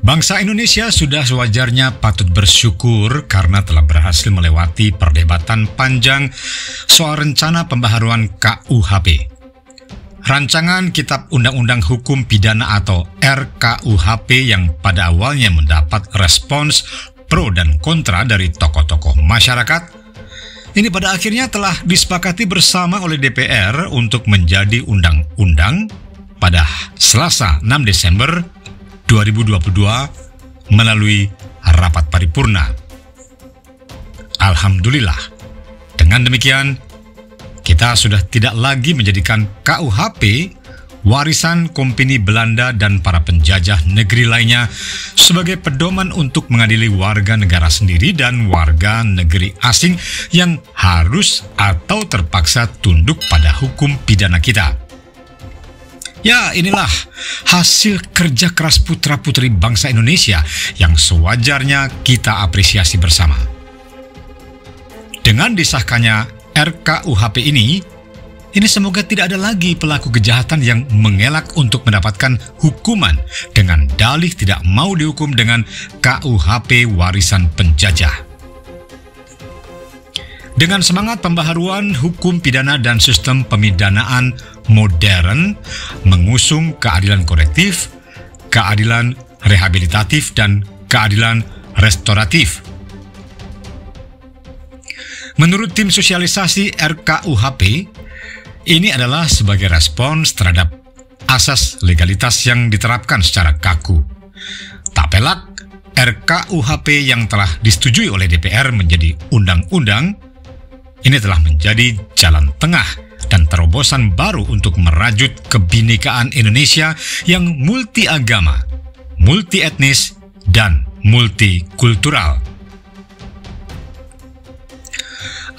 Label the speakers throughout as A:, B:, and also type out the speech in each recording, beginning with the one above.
A: Bangsa Indonesia sudah sewajarnya patut bersyukur karena telah berhasil melewati perdebatan panjang soal rencana pembaharuan KUHP. Rancangan Kitab Undang-Undang Hukum Pidana atau RKUHP yang pada awalnya mendapat respons pro dan kontra dari tokoh-tokoh masyarakat, ini pada akhirnya telah disepakati bersama oleh DPR untuk menjadi undang-undang pada Selasa 6 Desember 2022 melalui rapat paripurna. Alhamdulillah, dengan demikian kita sudah tidak lagi menjadikan KUHP warisan Kompeni Belanda dan para penjajah negeri lainnya sebagai pedoman untuk mengadili warga negara sendiri dan warga negeri asing yang harus atau terpaksa tunduk pada hukum pidana kita. Ya, inilah hasil kerja keras putra-putri bangsa Indonesia yang sewajarnya kita apresiasi bersama. Dengan disahkannya RKUHP ini semoga tidak ada lagi pelaku kejahatan yang mengelak untuk mendapatkan hukuman dengan dalih tidak mau dihukum dengan KUHP warisan penjajah. Dengan semangat pembaharuan hukum pidana dan sistem pemidanaan modern, mengusung keadilan korektif, keadilan rehabilitatif, dan keadilan restoratif. Menurut tim sosialisasi RKUHP, ini adalah sebagai respons terhadap asas legalitas yang diterapkan secara kaku. Tak pelak, RKUHP yang telah disetujui oleh DPR menjadi undang-undang, ini telah menjadi jalan tengah dan terobosan baru untuk merajut kebinekaan Indonesia yang multi-agama, multi-etnis, dan multikultural.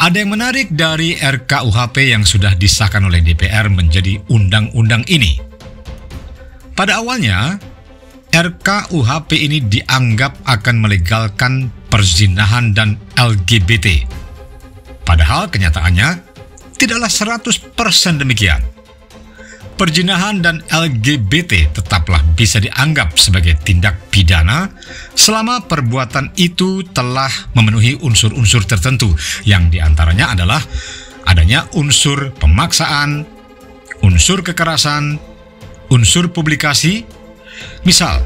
A: Ada yang menarik dari RKUHP yang sudah disahkan oleh DPR menjadi undang-undang ini. Pada awalnya, RKUHP ini dianggap akan melegalkan perzinahan dan LGBT. Padahal kenyataannya tidaklah 100% demikian. Perzinahan dan LGBT tetaplah bisa dianggap sebagai tindak pidana selama perbuatan itu telah memenuhi unsur-unsur tertentu yang diantaranya adalah adanya unsur pemaksaan, unsur kekerasan, unsur publikasi, misal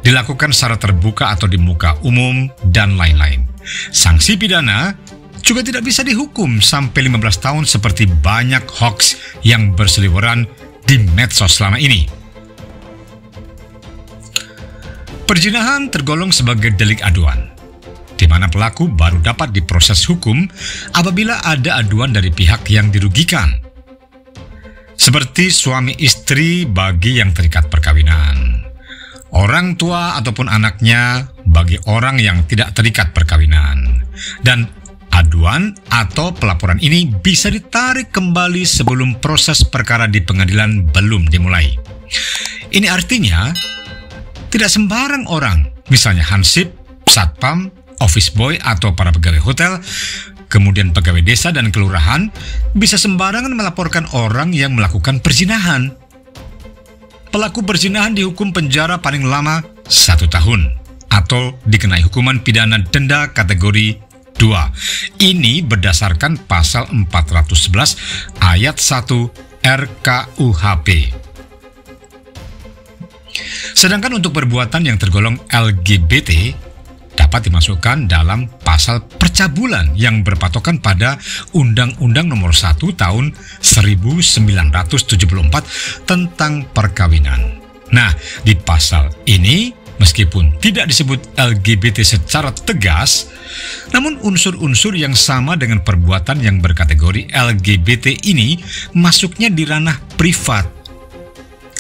A: dilakukan secara terbuka atau di muka umum, dan lain-lain. Sanksi pidana juga tidak bisa dihukum sampai 15 tahun seperti banyak hoaks yang berseliweran di medsos selama ini. Perzinahan tergolong sebagai delik aduan, di mana pelaku baru dapat diproses hukum apabila ada aduan dari pihak yang dirugikan. Seperti suami istri bagi yang terikat perkawinan, orang tua ataupun anaknya bagi orang yang tidak terikat perkawinan, dan aduan atau pelaporan ini bisa ditarik kembali sebelum proses perkara di pengadilan belum dimulai. Ini artinya tidak sembarang orang, misalnya hansip, satpam, office boy, atau para pegawai hotel, kemudian pegawai desa dan kelurahan, bisa sembarangan melaporkan orang yang melakukan perzinahan. Pelaku perzinahan dihukum penjara paling lama 1 tahun atau dikenai hukuman pidana denda kategori 2. Ini berdasarkan pasal 411 ayat 1 RKUHP. Sedangkan untuk perbuatan yang tergolong LGBT dapat dimasukkan dalam pasal percabulan yang berpatokan pada Undang-Undang Nomor 1 Tahun 1974 tentang perkawinan. Nah, di pasal ini meskipun tidak disebut LGBT secara tegas, namun unsur-unsur yang sama dengan perbuatan yang berkategori LGBT ini masuknya di ranah privat,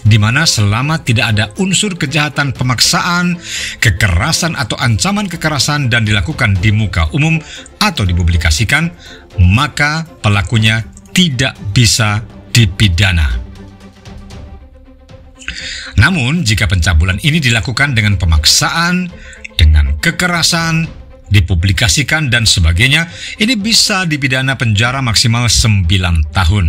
A: di mana selama tidak ada unsur kejahatan pemaksaan, kekerasan atau ancaman kekerasan dan dilakukan di muka umum atau dipublikasikan, maka pelakunya tidak bisa dipidana. Namun, jika pencabulan ini dilakukan dengan pemaksaan, dengan kekerasan, dipublikasikan, dan sebagainya, ini bisa dipidana penjara maksimal 9 tahun.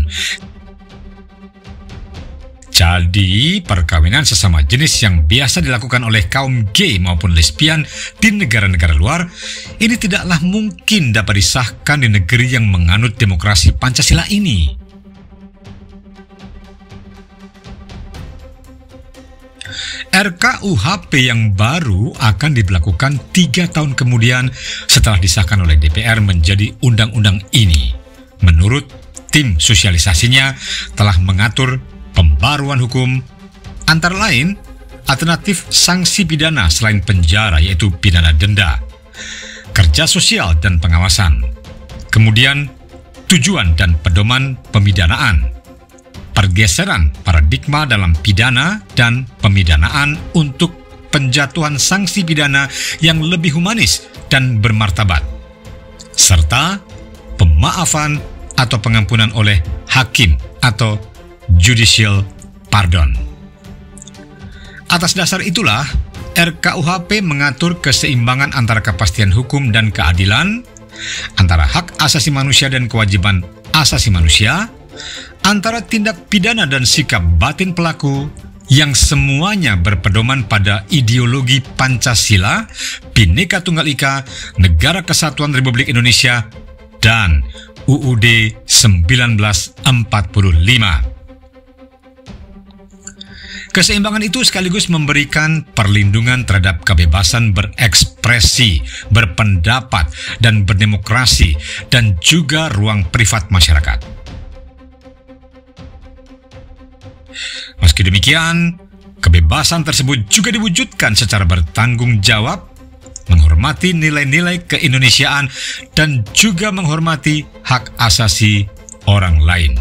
A: Jadi, perkawinan sesama jenis yang biasa dilakukan oleh kaum gay maupun lesbian di negara-negara luar, ini tidaklah mungkin dapat disahkan di negeri yang menganut demokrasi Pancasila ini. RKUHP yang baru akan diberlakukan 3 tahun kemudian setelah disahkan oleh DPR menjadi undang-undang ini. Menurut tim sosialisasinya telah mengatur pembaruan hukum, antara lain alternatif sanksi pidana selain penjara yaitu pidana denda, kerja sosial dan pengawasan, kemudian tujuan dan pedoman pemidanaan, pergeseran paradigma dalam pidana dan pemidanaan untuk penjatuhan sanksi pidana yang lebih humanis dan bermartabat, serta pemaafan atau pengampunan oleh hakim atau judicial pardon. Atas dasar itulah, RKUHP mengatur keseimbangan antara kepastian hukum dan keadilan, antara hak asasi manusia dan kewajiban asasi manusia, antara tindak pidana dan sikap batin pelaku, yang semuanya berpedoman pada ideologi Pancasila, Bhinneka Tunggal Ika, Negara Kesatuan Republik Indonesia, dan UUD 1945. Keseimbangan itu sekaligus memberikan perlindungan terhadap kebebasan berekspresi, berpendapat, dan berdemokrasi, dan juga ruang privat masyarakat. Meski demikian, kebebasan tersebut juga diwujudkan secara bertanggung jawab, menghormati nilai-nilai keindonesiaan, dan juga menghormati hak asasi orang lain.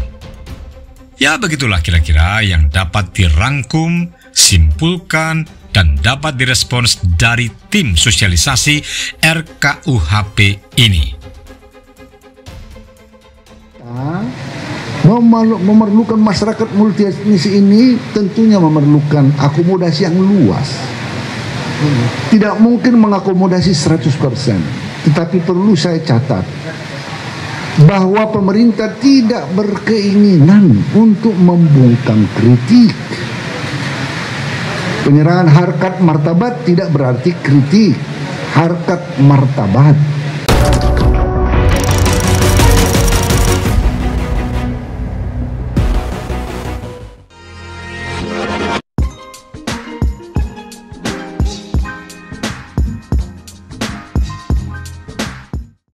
A: Ya, begitulah kira-kira yang dapat dirangkum, simpulkan, dan dapat direspons dari tim sosialisasi RKUHP ini.
B: Memerlukan masyarakat multi etnis ini tentunya memerlukan akomodasi yang luas. Tidak mungkin mengakomodasi 100%, tetapi perlu saya catat bahwa pemerintah tidak berkeinginan untuk membungkam kritik. Penyerangan harkat martabat tidak berarti kritik, harkat martabat.